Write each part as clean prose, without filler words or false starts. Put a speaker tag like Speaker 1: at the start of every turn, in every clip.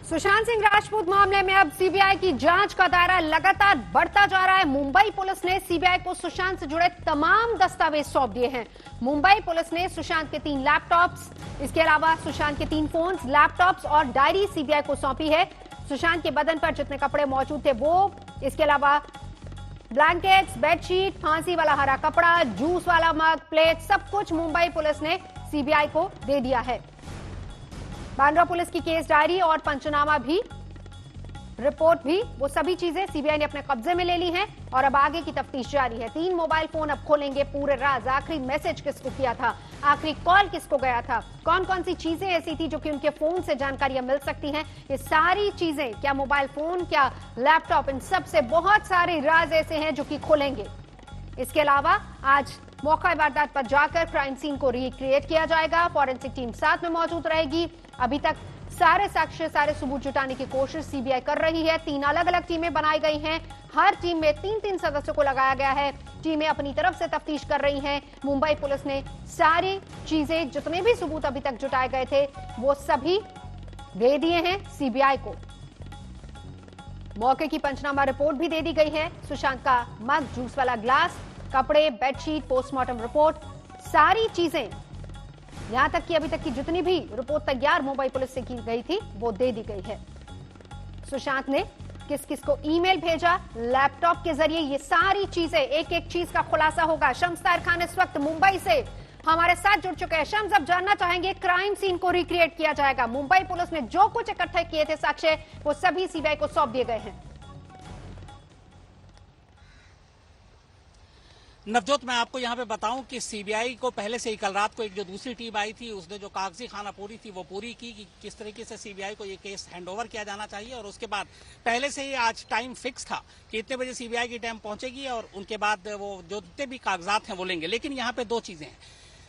Speaker 1: सुशांत सिंह राजपूत मामले में अब सीबीआई की जांच का दायरा लगातार बढ़ता जा रहा है। मुंबई पुलिस ने सीबीआई को सुशांत से जुड़े तमाम दस्तावेज सौंप दिए हैं। मुंबई पुलिस ने सुशांत के 3 लैपटॉप्स, इसके अलावा सुशांत के 3 फोन्स, लैपटॉप्स और डायरी सीबीआई को सौंपी है। सुशांत के बदन पर जितने कपड़े मौजूद थे वो, इसके अलावा ब्लैंकेट्स, बेडशीट, फांसी वाला हरा कपड़ा, जूस वाला मग, प्लेट, सब कुछ मुंबई पुलिस ने सीबीआई को दे दिया है। बांद्रा पुलिस की केस डायरी और पंचनामा भी, रिपोर्ट भी, वो सभी चीजें सीबीआई ने अपने कब्जे में ले ली हैं और अब आगे की तफ्तीश जारी है। 3 मोबाइल फोन अब खोलेंगे पूरे राज। आखिरी मैसेज किसको किया था, आखिरी कॉल किसको गया था, कौन कौन सी चीजें ऐसी थी जो कि उनके फोन से जानकारियां मिल सकती हैं, ये सारी चीजें, क्या मोबाइल फोन, क्या लैपटॉप, इन सब से बहुत सारे राज ऐसे हैं जो कि खोलेंगे। इसके अलावा आज मौका वारदात पर जाकर क्राइम सीन को रिक्रिएट किया जाएगा। फॉरेंसिक टीम साथ में मौजूद रहेगी। अभी तक सारे साक्ष्य, सारे सबूत जुटाने की कोशिश सीबीआई कर रही है। 3 अलग अलग टीमें बनाई गई हैं। हर टीम में 3-3 सदस्यों को लगाया गया है। टीमें अपनी तरफ से तफ्तीश कर रही हैं। मुंबई पुलिस ने सारी चीजें, जितने भी सबूत अभी तक जुटाए गए थे, वो सभी दे दिए हैं सीबीआई को। मौके की पंचनामा रिपोर्ट भी दे दी गई है। सुशांत का मग, जूस वाला ग्लास, कपड़े, बेडशीट, पोस्टमार्टम रिपोर्ट, सारी चीजें, यहां तक कि अभी तक की जितनी भी रिपोर्ट तैयार मुंबई पुलिस से की गई थी वो दे दी गई है। सुशांत ने किस किस को ईमेल भेजा, लैपटॉप के जरिए, ये सारी चीजें, एक एक चीज का खुलासा होगा। शम्स ताहिर खान इस वक्त मुंबई से हमारे साथ जुड़ चुके हैं। शम्स, अब जानना चाहेंगे, क्राइम सीन को रिक्रिएट किया जाएगा। मुंबई पुलिस ने जो कुछ इकट्ठे किए थे साक्ष्य, वो सभी सीबीआई को सौंप दिए गए हैं।
Speaker 2: नवजोत, मैं आपको यहाँ पे बताऊं कि सीबीआई को पहले से ही कल रात को एक जो दूसरी टीम आई थी, उसने जो कागजी खाना पूरी थी वो पूरी की कि किस तरीके से सीबीआई को ये केस हैंडओवर किया जाना चाहिए। और उसके बाद पहले से ही आज टाइम फिक्स था कि इतने बजे सीबीआई की टीम पहुंचेगी और उनके बाद वो जो जितने भी कागजात हैं वो लेंगे। लेकिन यहाँ पे 2 चीजें हैं।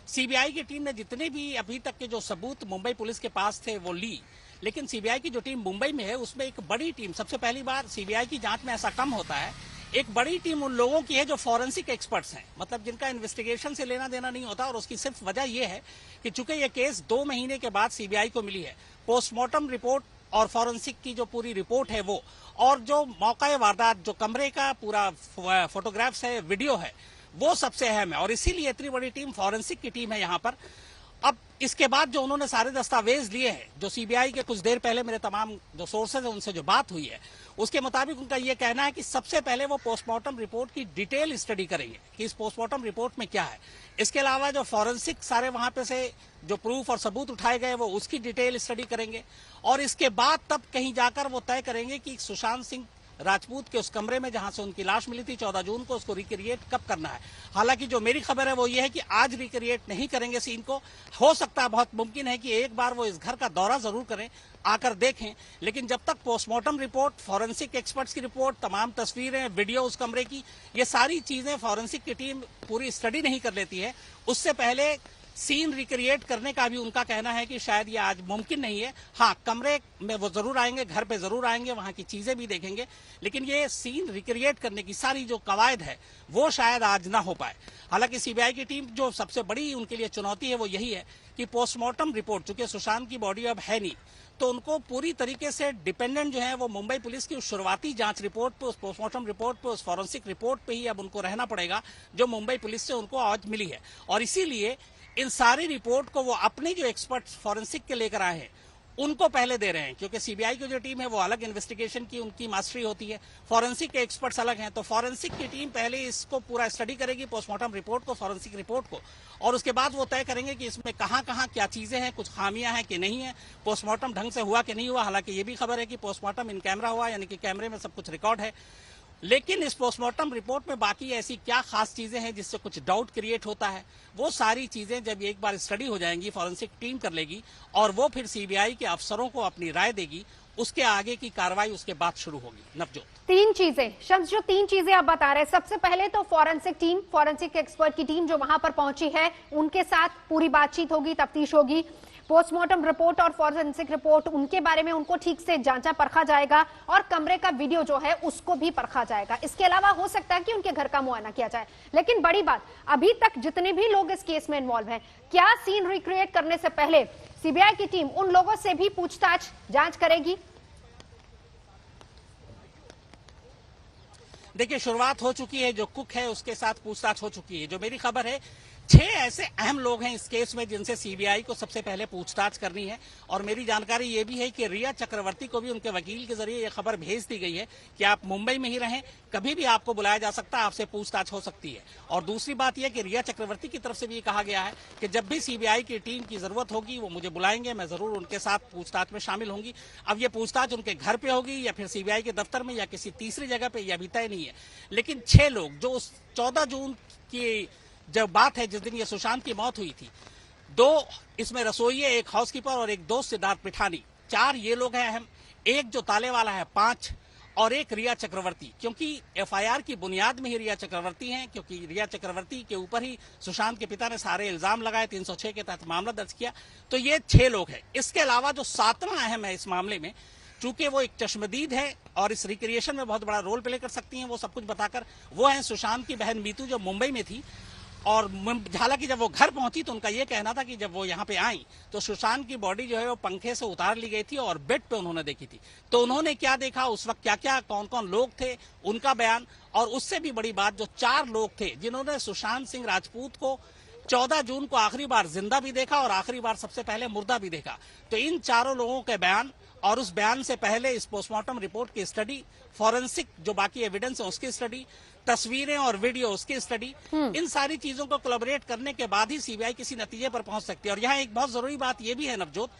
Speaker 2: सीबीआई की टीम ने जितने भी अभी तक के जो सबूत मुंबई पुलिस के पास थे वो ली, लेकिन सीबीआई की जो टीम मुंबई में है उसमें एक बड़ी टीम, सबसे पहली बार सीबीआई की जांच में ऐसा कम होता है, एक बड़ी टीम उन लोगों की है जो फॉरेंसिक एक्सपर्ट्स हैं, मतलब जिनका इन्वेस्टिगेशन से लेना देना नहीं होता। और उसकी सिर्फ वजह यह है कि चूंकि ये केस 2 महीने के बाद सीबीआई को मिली है, पोस्टमार्टम रिपोर्ट और फॉरेंसिक की जो पूरी रिपोर्ट है वो, और जो मौका वारदात, जो कमरे का पूरा फोटोग्राफ्स है, वीडियो है, वो सबसे अहम है। और इसीलिए इतनी बड़ी टीम फॉरेंसिक की टीम है यहाँ पर। अब इसके बाद जो उन्होंने सारे दस्तावेज लिए हैं, जो सीबीआई के कुछ देर पहले मेरे तमाम जो सोर्सेज है उनसे जो बात हुई है, उसके मुताबिक उनका यह कहना है कि सबसे पहले वो पोस्टमार्टम रिपोर्ट की डिटेल स्टडी करेंगे कि इस पोस्टमार्टम रिपोर्ट में क्या है। इसके अलावा जो फॉरेंसिक सारे वहां पे से जो प्रूफ और सबूत उठाए गए वो उसकी डिटेल स्टडी करेंगे। और इसके बाद तब कहीं जाकर वो तय करेंगे कि सुशांत सिंह राजपूत के उस कमरे में जहां से उनकी लाश मिली थी 14 जून को, उसको रिक्रिएट कब करना है। हालांकि जो मेरी खबर है वो ये है कि आज रिक्रिएट नहीं करेंगे सीन को। हो सकता है, बहुत मुमकिन है कि एक बार वो इस घर का दौरा जरूर करें, आकर देखें। लेकिन जब तक पोस्टमार्टम रिपोर्ट, फॉरेंसिक एक्सपर्ट्स की रिपोर्ट, तमाम तस्वीरें, वीडियो उस कमरे की, ये सारी चीजें फॉरेंसिक की टीम पूरी स्टडी नहीं कर लेती है, उससे पहले सीन रिक्रिएट करने का भी उनका कहना है कि शायद ये आज मुमकिन नहीं है। हाँ, कमरे में वो जरूर आएंगे, घर पे जरूर आएंगे, वहां की चीजें भी देखेंगे, लेकिन ये सीन रिक्रिएट करने की सारी जो कवायद है वो शायद आज ना हो पाए। हालांकि सीबीआई की टीम जो सबसे बड़ी उनके लिए चुनौती है वो यही है कि पोस्टमार्टम रिपोर्ट, चूंकि सुशांत की बॉडी अब है नहीं, तो उनको पूरी तरीके से डिपेंडेंट जो है वो मुंबई पुलिस की उस शुरुआती जांच रिपोर्ट पे, उस पोस्टमार्टम रिपोर्ट पे, उस फॉरेंसिक रिपोर्ट पे ही अब उनको रहना पड़ेगा जो मुंबई पुलिस से उनको आज मिली है। और इसीलिए इन सारी रिपोर्ट को वो अपने जो एक्सपर्ट फॉरेंसिक के लेकर आए हैं उनको पहले दे रहे हैं, क्योंकि सीबीआई की जो टीम है वो अलग इन्वेस्टिगेशन की उनकी मास्टरी होती है, फॉरेंसिक के एक्सपर्ट्स अलग हैं। तो फॉरेंसिक की टीम पहले इसको पूरा स्टडी करेगी, पोस्टमार्टम रिपोर्ट को, फॉरेंसिक रिपोर्ट को, और उसके बाद वो तय करेंगे कि इसमें कहां कहां क्या चीजें हैं, कुछ खामियां हैं कि नहीं है, पोस्टमार्टम ढंग से हुआ कि नहीं हुआ। हालांकि ये भी खबर है कि पोस्टमार्टम इन कैमरा हुआ, यानी कि कैमरे में सब कुछ रिकॉर्ड है। लेकिन इस पोस्टमार्टम रिपोर्ट में बाकी ऐसी क्या खास चीजें हैं जिससे कुछ डाउट क्रिएट होता है, वो सारी चीजें जब एक बार स्टडी हो जाएंगी, फॉरेंसिक टीम कर लेगी और वो फिर सीबीआई के अफसरों को अपनी राय देगी, उसके आगे की कार्रवाई उसके बाद शुरू होगी। नवजोत,
Speaker 1: 3 चीजें, शम्स, जो 3 चीजें आप बता रहे हैं, सबसे पहले तो फॉरेंसिक टीम, फॉरेंसिक एक्सपर्ट की टीम जो वहां पर पहुंची है, उनके साथ पूरी बातचीत होगी, तफ्तीश होगी। पोस्टमार्टम रिपोर्ट और फॉरेंसिक रिपोर्ट, उनके बारे में उनको ठीक से जांचा परखा जाएगा और कमरे का वीडियो जो है उसको भी परखा जाएगा। इसके अलावा हो सकता है कि उनके घर का मुआयना किया जाए। लेकिन बड़ी बात, अभी तक जितने भी लोग इस केस में इन्वॉल्व हैं, क्या सीन रिक्रिएट करने से पहले सीबीआई की टीम उन लोगों से भी पूछताछ, जांच करेगी?
Speaker 2: देखिए, शुरुआत हो चुकी है, जो कुक है उसके साथ पूछताछ हो चुकी है। जो मेरी खबर है, 6 ऐसे अहम लोग हैं इस केस में जिनसे सीबीआई को सबसे पहले पूछताछ करनी है। और मेरी जानकारी ये भी है कि रिया चक्रवर्ती को भी उनके वकील के जरिए ये खबर भेज दी गई है कि आप मुंबई में ही रहें, कभी भी आपको बुलाया जा सकता है, आपसे पूछताछ हो सकती है। और दूसरी बात यह कि रिया चक्रवर्ती की तरफ से भी ये कहा गया है कि जब भी सीबीआई की टीम की जरूरत होगी वो मुझे बुलाएंगे, मैं जरूर उनके साथ पूछताछ में शामिल होंगी। अब ये पूछताछ उनके घर पे होगी या फिर सीबीआई के दफ्तर में या किसी तीसरी जगह पे, यह अभी तय नहीं है। लेकिन 6 लोग जो उस 14 जून की जब बात है जिस दिन ये सुशांत की मौत हुई थी, 2 इसमें रसोइये, एक हाउसकीपर और एक दोस्त सिद्धार्थ पिठानी, 4 ये लोग हैं अहम। एक जो ताले वाला है 5, और एक रिया चक्रवर्ती, क्योंकि एफआईआर की बुनियाद में ही रिया चक्रवर्ती हैं, क्योंकि रिया चक्रवर्ती के ऊपर ही सुशांत के पिता ने सारे इल्जाम लगाए, 306 के तहत मामला दर्ज किया। तो ये 6 लोग हैं। इसके अलावा जो 7वां अहम है इस मामले में, चूंकि वो एक चश्मदीद है और इस रिक्रिएशन में बहुत बड़ा रोल प्ले कर सकती हैं वो सब कुछ बताकर, वो है सुशांत की बहन मीतू, जो मुंबई में थी। और हालांकि जब वो घर पहुंची तो उनका ये कहना था कि जब वो यहाँ पे आई तो सुशांत की बॉडी जो है वो पंखे से उतार ली गई थी और बेड पे उन्होंने देखी थी। तो उन्होंने क्या देखा, उस वक्त क्या क्या कौन कौन लोग थे, उनका बयान। और उससे भी बड़ी बात, जो 4 लोग थे जिन्होंने सुशांत सिंह राजपूत को 14 जून को आखिरी बार जिंदा भी देखा और आखिरी बार सबसे पहले मुर्दा भी देखा, तो इन चारों लोगों के बयान और उस बयान से पहले इस पोस्टमार्टम रिपोर्ट की स्टडी, फॉरेंसिक जो बाकी एविडेंस है उसकी स्टडी, तस्वीरें और वीडियो उसकी स्टडी, इन सारी चीजों को कोलैबोरेट करने के बाद ही सीबीआई किसी नतीजे पर पहुंच सकती है। और यहाँ एक बहुत जरूरी बात यह भी है नवजोत,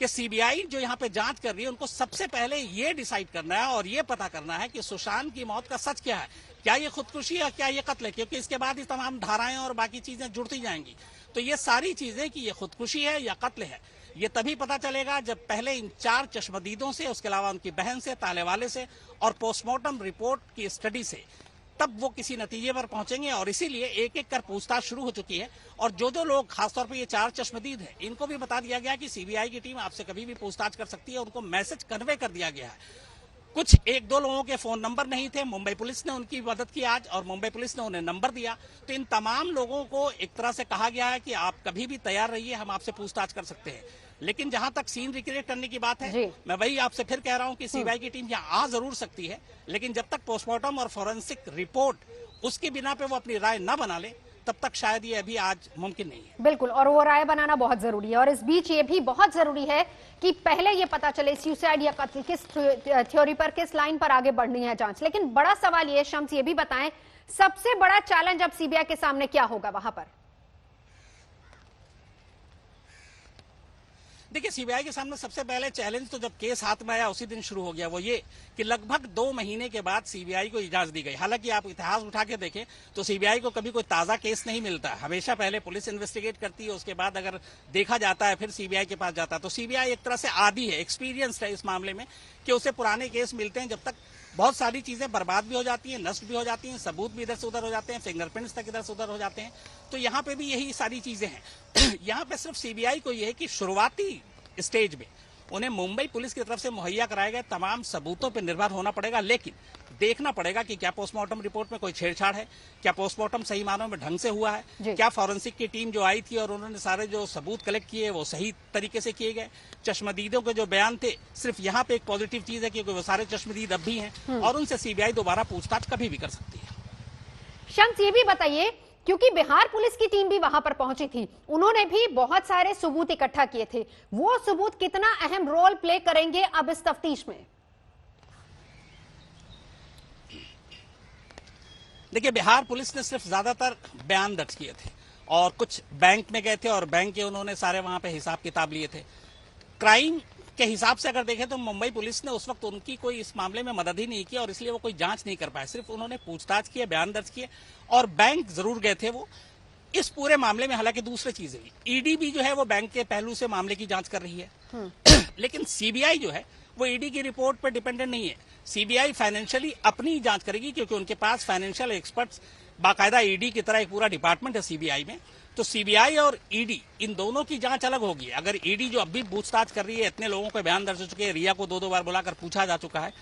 Speaker 2: कि सीबीआई जो यहाँ पे जांच कर रही है उनको सबसे पहले ये डिसाइड करना है और ये पता करना है कि सुशांत की मौत का सच क्या है। क्या ये खुदकुशी है, क्या ये कत्ल है? क्योंकि इसके बाद ही तमाम धाराएं और बाकी चीजें जुड़ती जाएंगी। तो ये सारी चीजें कि ये खुदकुशी है या कत्ल है, ये तभी पता चलेगा जब पहले इन 4 चश्मदीदों से, उसके अलावा उनकी बहन से, ताले वाले से और पोस्टमार्टम रिपोर्ट की स्टडी से, तब वो किसी नतीजे पर पहुंचेंगे। और इसीलिए एक एक कर पूछताछ शुरू हो चुकी है। और जो जो लोग, खासतौर पर ये 4 चश्मदीद हैं, इनको भी बता दिया गया कि सीबीआई की टीम आपसे कभी भी पूछताछ कर सकती है। उनको मैसेज कन्वे कर दिया गया है। कुछ 1-2 लोगों के फोन नंबर नहीं थे, मुंबई पुलिस ने उनकी मदद की आज, और मुंबई पुलिस ने उन्हें नंबर दिया। तो इन तमाम लोगों को एक तरह से कहा गया है कि आप कभी भी तैयार रहिए, हम आपसे पूछताछ कर सकते हैं। लेकिन जहां तक सीन रिक्रिएट करने की बात है, मैं वही आपसे फिर कह रहा हूं कि सीबीआई की टीम यहां आ जरूर सकती है, लेकिन जब तक पोस्टमार्टम और फॉरेंसिक रिपोर्ट उसके बिना पे वो अपनी राय न बना ले, तब तक शायद ये अभी आज मुमकिन नहीं है।
Speaker 1: बिल्कुल, और वो राय बनाना बहुत जरूरी है। और इस बीच ये भी बहुत जरूरी है कि पहले ये पता चले सुसाइड या कत्ल किस थ्योरी पर, किस लाइन पर आगे बढ़नी है जांच। लेकिन बड़ा सवाल ये, शम्स ये भी बताएं, सबसे बड़ा चैलेंज अब सीबीआई के सामने क्या होगा वहां पर?
Speaker 2: देखिए, सीबीआई के सामने सबसे पहले चैलेंज तो जब केस हाथ में आया उसी दिन शुरू हो गया, वो ये कि लगभग 2 महीने के बाद सीबीआई को इजाजत दी गई। हालांकि आप इतिहास उठा के देखें तो सीबीआई को कभी कोई ताजा केस नहीं मिलता, हमेशा पहले पुलिस इन्वेस्टिगेट करती है, उसके बाद अगर देखा जाता है फिर सीबीआई के पास जाता है। तो सीबीआई एक तरह से आदी है, एक्सपीरियंस्ड है इस मामले में, कि उसे पुराने केस मिलते हैं जब तक बहुत सारी चीजें बर्बाद भी हो जाती हैं, नष्ट भी हो जाती हैं, सबूत भी इधर से उधर हो जाते हैं, फिंगरप्रिंट्स तक इधर से उधर हो जाते हैं। तो यहाँ पे भी यही सारी चीजें हैं। यहाँ पे सिर्फ सीबीआई को यह है कि शुरुआती स्टेज में उन्हें मुंबई पुलिस की तरफ से मुहैया कराए गए तमाम सबूतों पर निर्भर होना पड़ेगा। लेकिन देखना पड़ेगा कि क्या पोस्टमार्टम रिपोर्ट में कोई छेड़छाड़ है, क्या पोस्टमार्टम सही मानों में ढंग से हुआ है, क्या फॉरेंसिक की टीम जो आई थी और उन्होंने सारे जो सबूत कलेक्ट किए वो सही तरीके से किए गए। चश्मदीदों के जो बयान थे, सिर्फ यहाँ पे एक पॉजिटिव चीज है क्योंकि वो सारे चश्मदीद अब भी हैं और उनसे सीबीआई दोबारा पूछताछ कभी भी कर सकती है।
Speaker 1: शम्स ये भी बताइए, क्योंकि बिहार पुलिस की टीम भी वहां पर पहुंची थी, उन्होंने भी बहुत सारे सबूत इकट्ठा किए थे, वो सबूत कितना अहम रोल प्ले करेंगे अब इस तफ्तीश में?
Speaker 2: देखिए, बिहार पुलिस ने सिर्फ ज्यादातर बयान दर्ज किए थे और कुछ बैंक में गए थे और बैंक के उन्होंने सारे वहां पे हिसाब किताब लिए थे। क्राइम के हिसाब से अगर देखें तो मुंबई पुलिस ने उस वक्त उनकी कोई इस मामले में मदद ही नहीं की और इसलिए वो कोई जांच नहीं कर पाए, सिर्फ उन्होंने पूछताछ की, बयान दर्ज किए और बैंक जरूर गए थे वो इस पूरे मामले में। हालांकि दूसरी चीजें भी, ईडी भी जो है वो बैंक के पहलू से मामले की जांच कर रही है। लेकिन सीबीआई जो है वो ईडी की रिपोर्ट पर डिपेंडेंट नहीं है। सीबीआई फाइनेंशियली अपनी जांच करेगी क्योंकि उनके पास फाइनेंशियल एक्सपर्ट्स, बाकायदा ईडी की तरह एक पूरा डिपार्टमेंट है सीबीआई में। तो सीबीआई और ईडी इन दोनों की जांच अलग होगी। अगर ईडी जो अभी पूछताछ कर रही है, इतने लोगों के बयान दर्ज हो चुके हैं, रिया को 2-2 बार बुलाकर पूछा जा चुका है,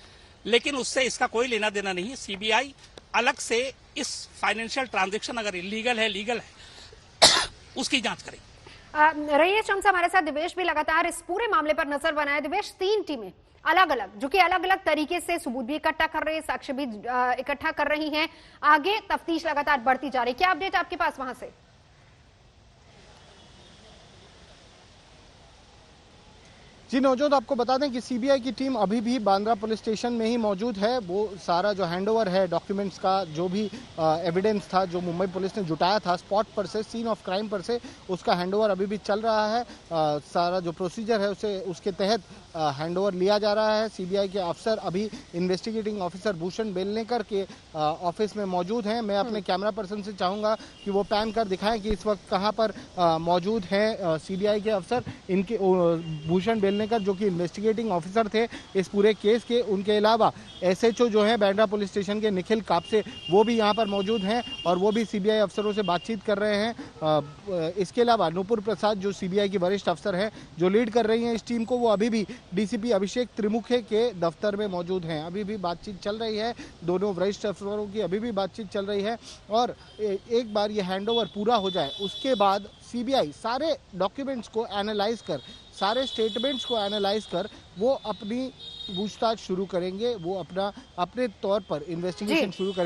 Speaker 2: लेकिन उससे इसका कोई लेना देना नहीं है। सीबीआई अलग से इस फाइनेंशियल ट्रांजेक्शन अगर इलीगल है, लीगल है, उसकी जांच करेगी।
Speaker 1: रहिए शम्स, हमारे साथ दिवेश भी लगातार इस पूरे मामले पर नजर बनाए। दिवेश, 3 टीमें अलग अलग, जो कि अलग अलग तरीके से सबूत भी इकट्ठा कर रहे हैं, साक्ष्य भी इकट्ठा कर रही हैं। आगे तफ्तीश लगातार बढ़ती जा रही है। क्या अपडेट आपके पास वहां से?
Speaker 3: जी नवजोत, आपको बता दें कि सीबीआई की टीम अभी भी बांद्रा पुलिस स्टेशन में ही मौजूद है। वो सारा जो हैंडओवर है डॉक्यूमेंट्स का, जो भी एविडेंस था जो मुंबई पुलिस ने जुटाया था स्पॉट पर से, सीन ऑफ क्राइम पर से, उसका हैंडओवर अभी भी चल रहा है। सारा जो प्रोसीजर है उसे उसके तहत हैंडओवर लिया जा रहा है। सीबीआई के अफसर अभी इन्वेस्टिगेटिंग ऑफिसर भूषण बेलनेकर के ऑफिस में मौजूद हैं। मैं अपने कैमरा पर्सन से चाहूँगा कि वो पैन कर दिखाएं कि इस वक्त कहाँ पर मौजूद हैं सीबीआई के अफसर। इनके भूषण बेलनेकर जो कि इन्वेस्टिगेटिंग ऑफिसर थे इस पूरे केस के, उनके अलावा एसएचओ जो है बांद्रा पुलिस स्टेशन के निखिल कापसे, वो भी यहाँ पर मौजूद हैं और वो भी सीबीआई अफसरों से बातचीत कर रहे हैं। इसके अलावा नुपुर प्रसाद जो सीबीआई की वरिष्ठ अफसर हैं जो लीड कर रही हैं इस टीम को, वो अभी भी डीसीपी अभिषेक त्रिमुखे के दफ्तर में मौजूद हैं। अभी भी बातचीत चल रही है, दोनों वरिष्ठ अफसरों की अभी भी बातचीत चल रही है। और एक बार ये हैंडओवर पूरा हो जाए उसके बाद सीबीआई सारे डॉक्यूमेंट्स को एनालाइज कर, सारे स्टेटमेंट्स को एनालाइज कर वो अपनी पूछताछ शुरू करेंगे। वो अपने तौर पर इन्वेस्टिगेशन शुरू करेंगे।